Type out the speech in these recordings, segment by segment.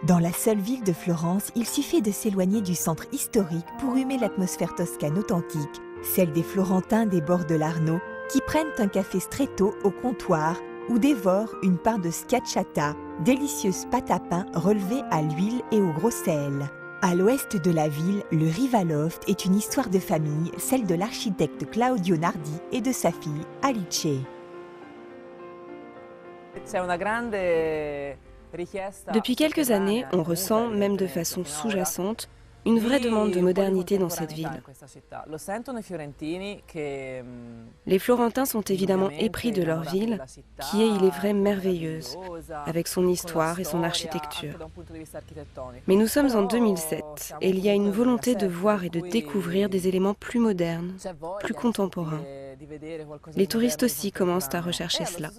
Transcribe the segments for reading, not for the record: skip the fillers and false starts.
Dans la seule ville de Florence, il suffit de s'éloigner du centre historique pour humer l'atmosphère toscane authentique, celle des Florentins des bords de l'Arno, qui prennent un café stretto au comptoir ou dévorent une part de schiacciata, délicieuse pâte à pain relevée à l'huile et au gros sel. À l'ouest de la ville, le Rivaloft est une histoire de famille, celle de l'architecte Claudio Nardi et de sa fille Alice. Depuis quelques années, on ressent, même de façon sous-jacente, une vraie demande de modernité dans cette ville. Les Florentins sont évidemment épris de leur ville, qui est, il est vrai, merveilleuse, avec son histoire et son architecture. Mais nous sommes en 2007 et il y a une volonté de voir et de découvrir des éléments plus modernes, plus contemporains. Les touristes aussi commencent à rechercher cela.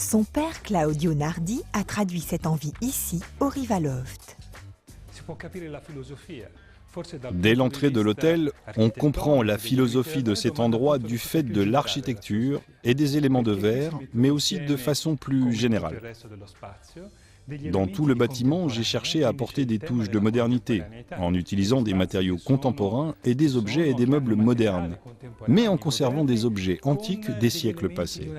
Son père Claudio Nardi a traduit cette envie ici, au Rivaloft. Dès l'entrée de l'hôtel, on comprend la philosophie de cet endroit du fait de l'architecture et des éléments de verre, mais aussi de façon plus générale. Dans tout le bâtiment, j'ai cherché à apporter des touches de modernité, en utilisant des matériaux contemporains et des objets et des meubles modernes, mais en conservant des objets antiques des siècles passés.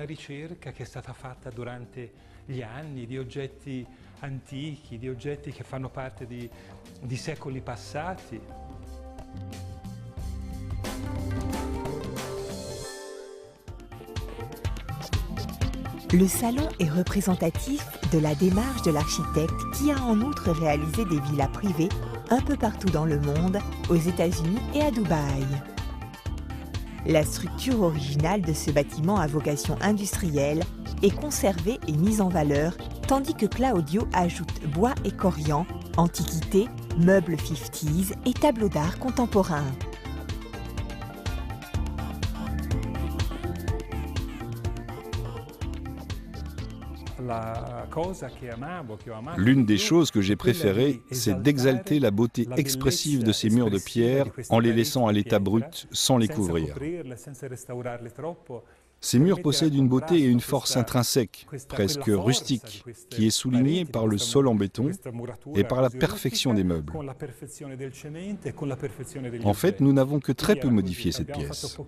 Le salon est représentatif de la démarche de l'architecte qui a en outre réalisé des villas privées un peu partout dans le monde, aux États-Unis et à Dubaï. La structure originale de ce bâtiment à vocation industrielle est conservée et mise en valeur, tandis que Claudio ajoute bois et corian, antiquités, meubles 50s et tableaux d'art contemporains. L'une des choses que j'ai préférées, c'est d'exalter la beauté expressive de ces murs de pierre en les laissant à l'état brut, sans les couvrir. Ces murs possèdent une beauté et une force intrinsèque, presque rustique, qui est soulignée par le sol en béton et par la perfection des meubles. En fait, nous n'avons que très peu modifié cette pièce.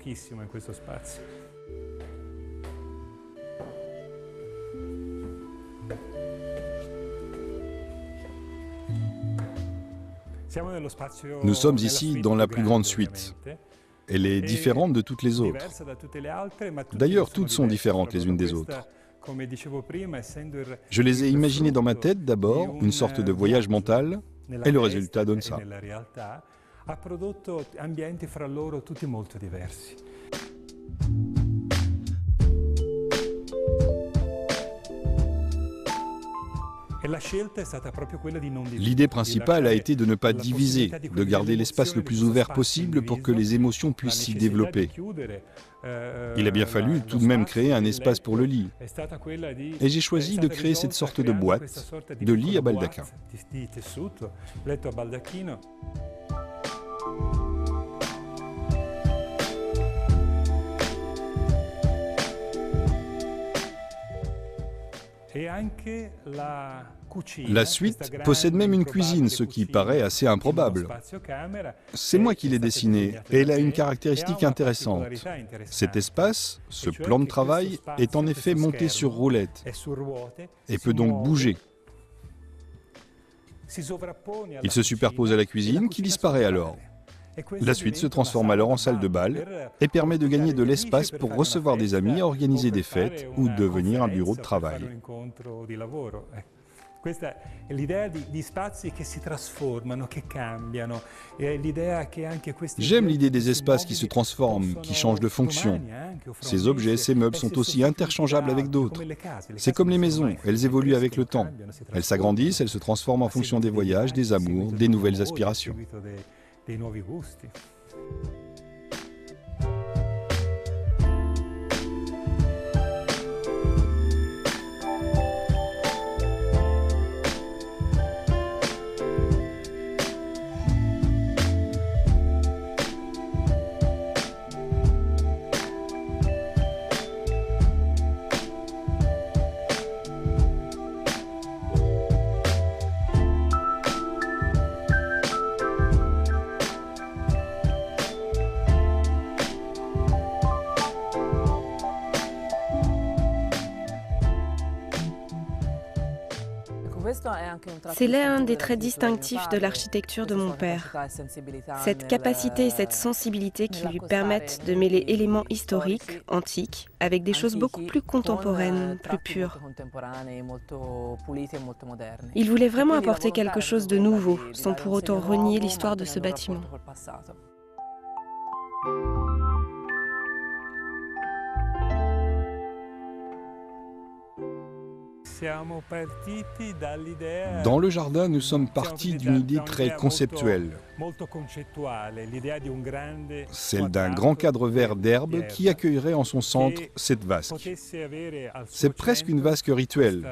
Nous sommes ici dans la plus grande suite. Elle est différente de toutes les autres. D'ailleurs, toutes sont différentes les unes des autres. Je les ai imaginées dans ma tête d'abord, une sorte de voyage mental, et le résultat donne ça. L'idée principale a été de ne pas diviser, de garder l'espace le plus ouvert possible pour que les émotions puissent s'y développer. Il a bien fallu tout de même créer un espace pour le lit. Et j'ai choisi de créer cette sorte de boîte, de lit à baldaquin. La suite possède même une cuisine, ce qui paraît assez improbable. C'est moi qui l'ai dessinée et elle a une caractéristique intéressante. Cet espace, ce plan de travail, est en effet monté sur roulette et peut donc bouger. Il se superpose à la cuisine qui disparaît alors. La suite se transforme alors en salle de bal et permet de gagner de l'espace pour recevoir des amis, organiser des fêtes ou devenir un bureau de travail. J'aime l'idée des espaces qui se transforment, qui changent de fonction. Ces objets, ces meubles sont aussi interchangeables avec d'autres. C'est comme les maisons, elles évoluent avec le temps. Elles s'agrandissent, elles se transforment en fonction des voyages, des amours, des nouvelles aspirations. Dei nuovi gusti. C'est là un des traits distinctifs de l'architecture de mon père. Cette capacité et cette sensibilité qui lui permettent de mêler éléments historiques, antiques, avec des choses beaucoup plus contemporaines, plus pures. Il voulait vraiment apporter quelque chose de nouveau, sans pour autant renier l'histoire de ce bâtiment. Dans le jardin, nous sommes partis d'une idée très conceptuelle, celle d'un grand cadre vert d'herbe qui accueillerait en son centre cette vasque. C'est presque une vasque rituelle,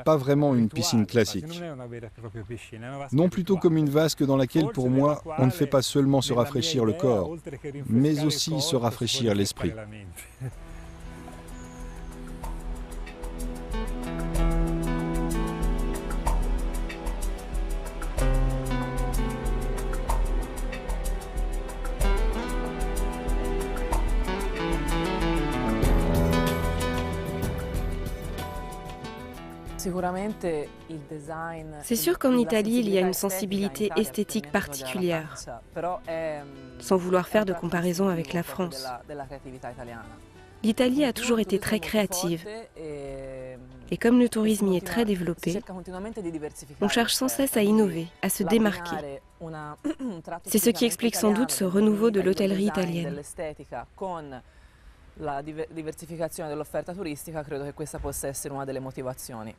pas vraiment une piscine classique. Non, plutôt comme une vasque dans laquelle, pour moi, on ne fait pas seulement se rafraîchir le corps, mais aussi se rafraîchir l'esprit. C'est sûr qu'en Italie, il y a une sensibilité esthétique particulière, sans vouloir faire de comparaison avec la France. L'Italie a toujours été très créative, et comme le tourisme y est très développé, on cherche sans cesse à innover, à se démarquer. C'est ce qui explique sans doute ce renouveau de l'hôtellerie italienne. La diversificazione dell'offerta turistica credo che questa possa essere una delle motivazioni.